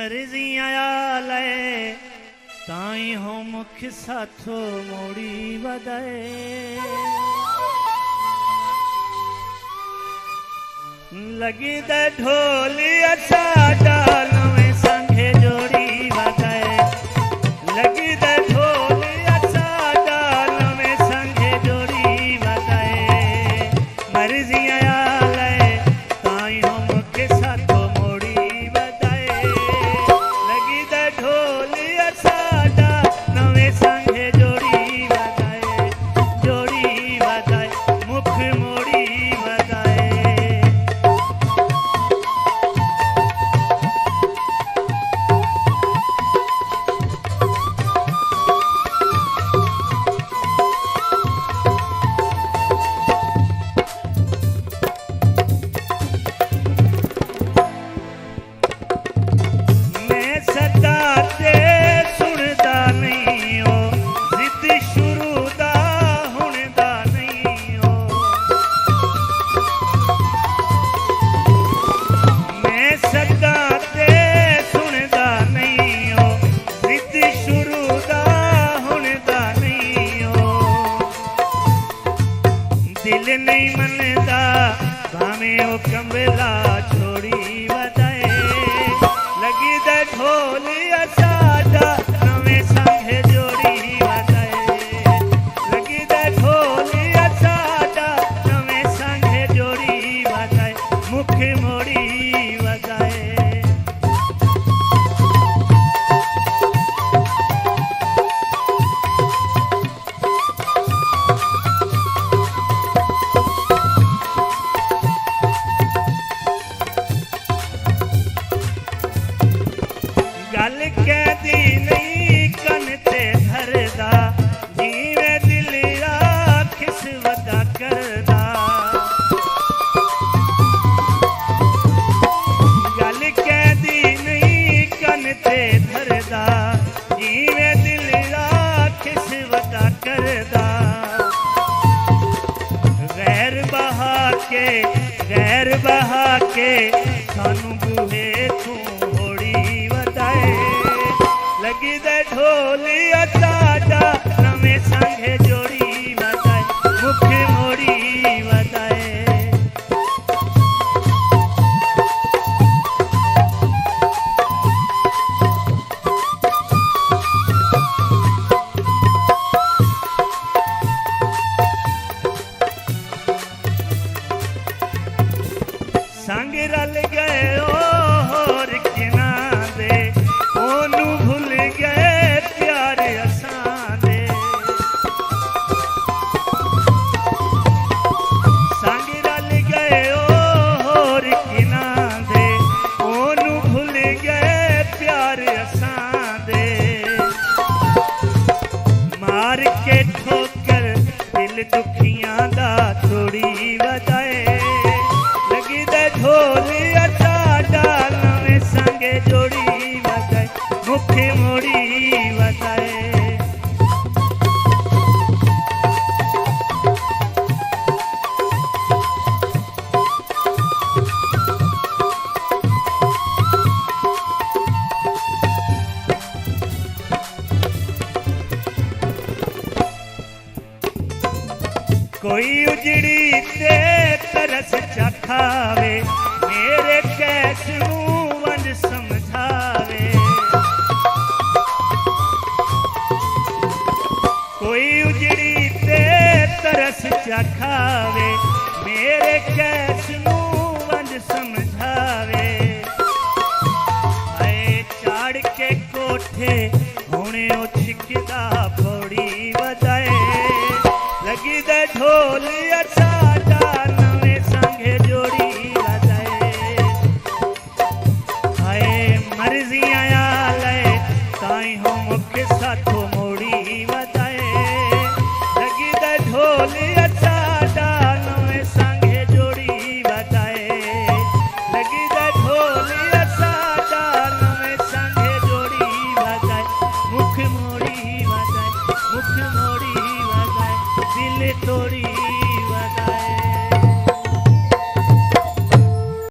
मर्जियां आले ताई हो मुख साथो मोड़ी वदाए लगी दे ढोलिया साडा नवे संगे जोड़ी वदाए लगी दे ढोलिया साडा नवे संगे जोड़ी वदाए मर्जियां आले ताई हो मुख साथो मोड़ी वदाए लगी दे ढोलिया साडा नवे संगे जोड़ी वदाए मुख मोड़ी वदाए दिल नहीं मनदा भावे ओ कमला छोड़ी वदाए लगी दे ढोलिया साडा नवे संगे जोड़ी वदाए लगी दे ढोलिया साडा नवे संगे जोड़ी वदाए मुख मोड़ी वदाए गल कहदी नहीं कन ते धरदा जीवे दिल आखिस वदा करदा गल कहदी नहीं कन ते धरदा जीवे दिल आखिस वदा करदा गैर बहा के सानू बूहे तू लगी दे ढोलिया साडा नवे संगे जोड़ी वदाए मुख मोड़ी वदाए संग रल गए होर किना दे ओनू भूल गए प्यार असां दे संग रल गए होर किना दे ओनू भूल गए प्यार असां दे मार के ठोकर दिल दुखियां दा थोड़ी वदाए लगी दे ढोलिया साडा नवे संगे जोड़ी वदाए मुख मोड़ी वदाए कोई उजड़ी ते तरस चखावे मेरे कैस नूं वंज समझावे कोई उजड़ी ते तरस चखावे मेरे कैस नूं वंज समझावे आए चाड़ के कोठे हुणे ओ छिकदा पौड़ी वदाए लगी दे ढोलिया साडा नवे संगे जोड़ी वदाए हाय मर्जियां आले ताई हो मुख साथो मोड़ी वदाए लगी दे ढोलिया साडा नवे संगे जोड़ी वदाए लगी दे ढोलिया साडा नवे संगे जोड़ी वदाए मुख मोड़ी वदाए दिल तोड़ी